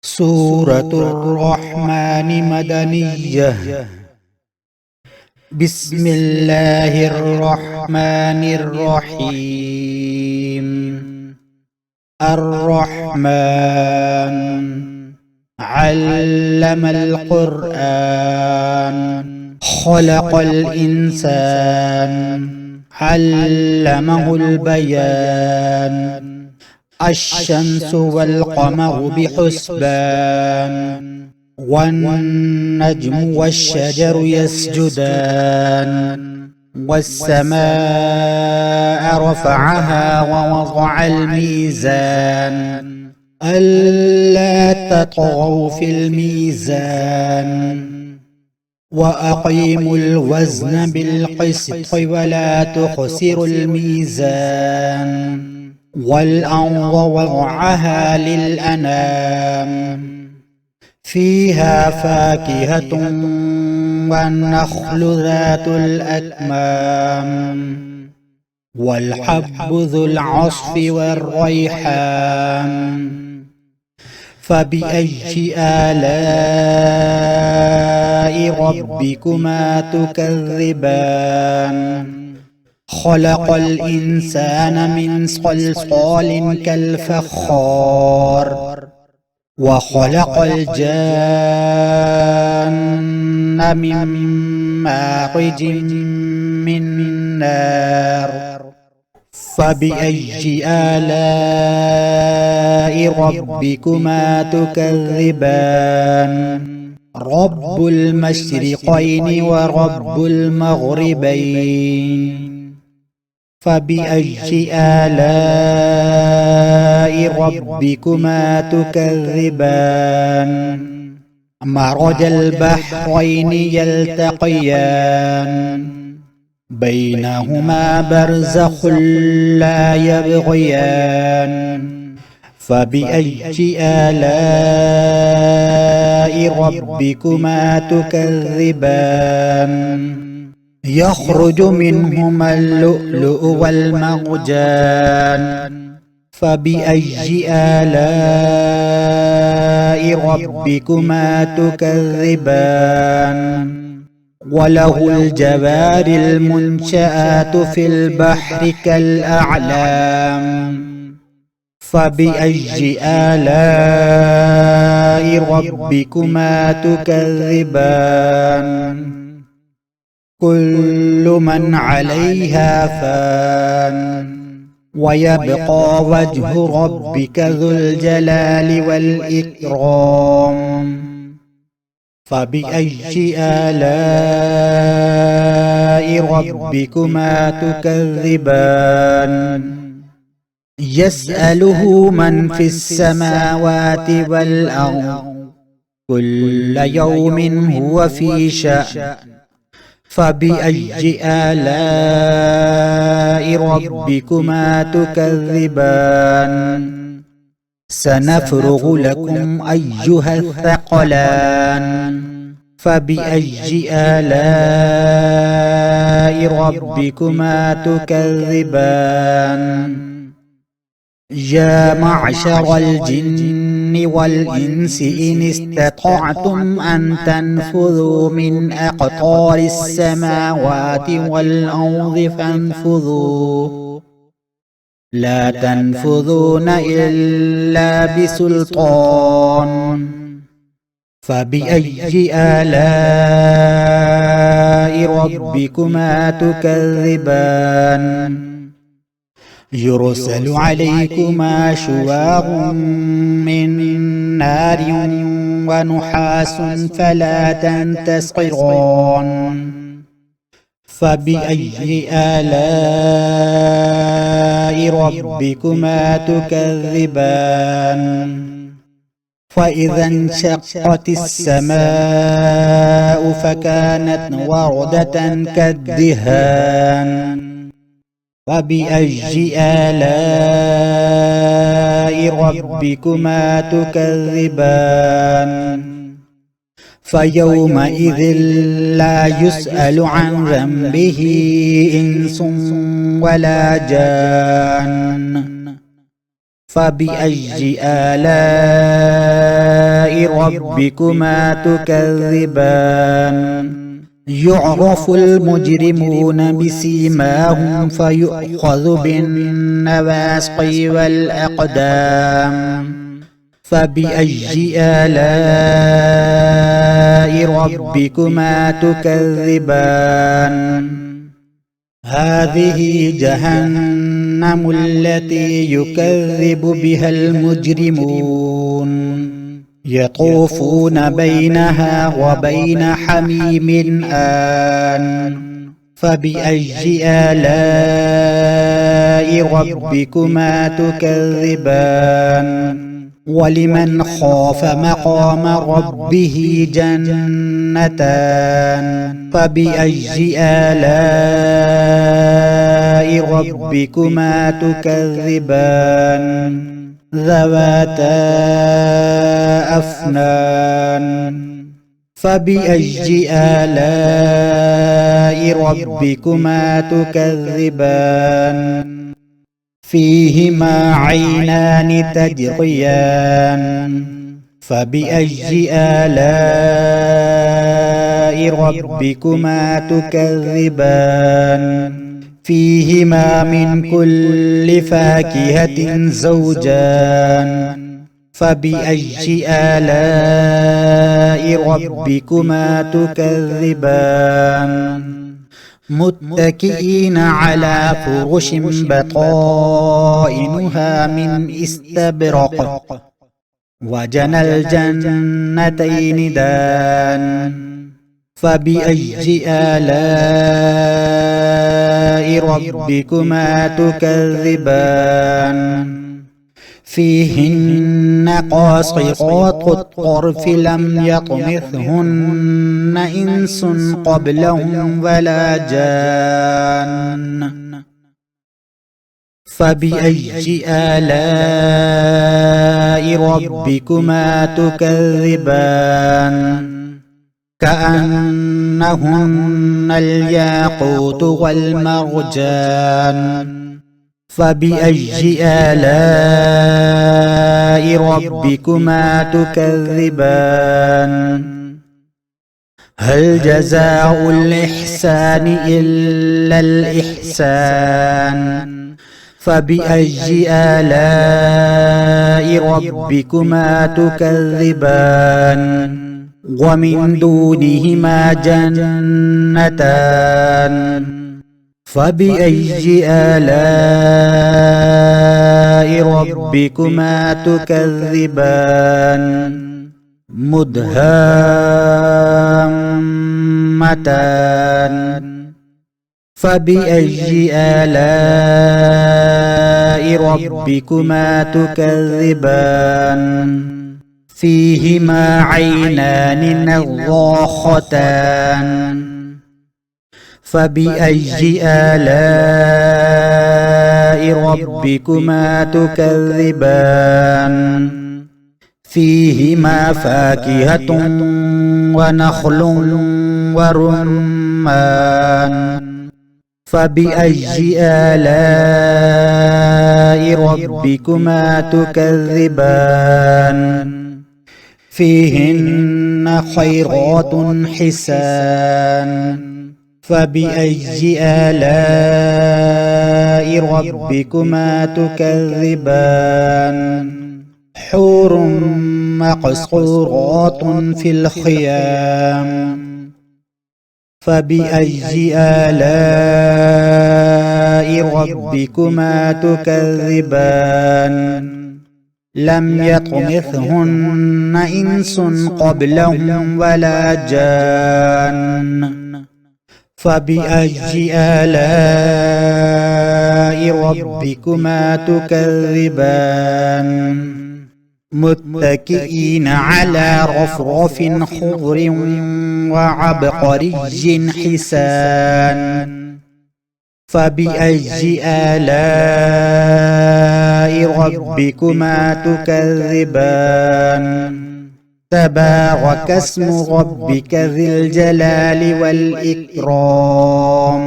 سورة الرحمن مدنية. بسم الله الرحمن الرحيم. الرحمن علم القرآن، خلق الإنسان، علمه البيان. الشمس والقمر بحسبان، والنجم والشجر يسجدان. والسماء رفعها ووضع الميزان، ألا تطغوا في الميزان، وأقيموا الوزن بالقسط ولا تخسروا الميزان. والأرض وضعها للأنام، فيها فاكهة والنخل ذات الأكمام، والحب ذو العصف والريحان. فبأي آلاء ربكما تكذبان؟ خلق الإنسان من صلصال كالفخار، وخلق الجان من مارج من نار. فبأي آلاء ربكما تكذبان؟ رب المشرقين ورب المغربين. فبأي آلاء ربكما تكذبان؟ مرج البحرين يلتقيان، بينهما برزخ لا يبغيان. فبأي آلاء ربكما تكذبان؟ يخرج منهما اللؤلؤ والمرجان. فبأي آلاء ربكما تكذبان؟ وله الجوار المنشآت في البحر كالأعلام. فبأي آلاء ربكما تكذبان؟ كل من عليها فان، ويبقى وجه ربك ذو الجلال والإكرام. فبأي آلاء ربكما تكذبان؟ يسأله من في السماوات والأرض، كل يوم هو في شأن. فبأي آلاء ربكما تكذبان؟ سنفرغ لكم أيها الثقلان. فبأي آلاء ربكما تكذبان؟ يا معشر الجن والإنس إن استطعتم أن تنفذوا من أقطار السماوات والأرض فانفذوا، لا تنفذون إلا بسلطان. فبأي آلاء ربكما تكذبان؟ يرسل عليكما شواظ من نار ونحاس فلا تنتصران. فبأي آلاء ربكما تكذبان؟ فإذا انشقت السماء فكانت وردة كالدهان. فبأي آلاء ربكما تكذبان؟ فيومئذ لا يسأل عن ذنبه إنس ولا جان. فبأي آلاء ربكما تكذبان يعرف المجرمون بسيماهم فيؤخذ بالنواصي والأقدام فبأي آلاء ربكما تكذبان هذه جهنم التي يكذب بها المجرمون يطوفون بينها وبين حميم آن فبأي آلاء ربكما تكذبان ولمن خاف مقام ربه جنتان فبأي آلاء ربكما تكذبان ذواتا أفنان فبأي آلاء ربكما تكذبان فيهما عينان تجريان فبأي آلاء ربكما تكذبان فيهما من كل فاكهة زوجان فبأي آلاء ربكما تكذبان متكئين على فرش بطائنها من استبرق وجنى الجنتين دان فبأي آلاء ربكما تكذبان فيهن قاصرات الطرف لم يطمثهن إنس قبلهم ولا جان فبأي آلاء ربكما تكذبان كأنهن الياقوت والمرجان فبأي آلاء ربكما تكذبان هل جزاء الإحسان إلا الإحسان فبأي آلاء ربكما تكذبان ومن دونهما جنتان فبأي آلاء ربكما تكذبان مدهامتان فبأي آلاء ربكما تكذبان فيهما عينان نضاختان فبأي آلاء ربكما تكذبان فيهما فاكهة ونخل ورمان فبأي آلاء ربكما تكذبان فيهن خيرات حسان فبأي آلاء ربكما تكذبان حور مقصورات في الخيام فبأي آلاء ربكما تكذبان لم يطمثهن إنس قبلهم ولا جان فبأي آلاء ربكما تكذبان متكئين على رفرف خضر وعبقري حسان فبأي آلاء ربكما تكذبان تبارك اسم ربك ذي الجلال والإكرام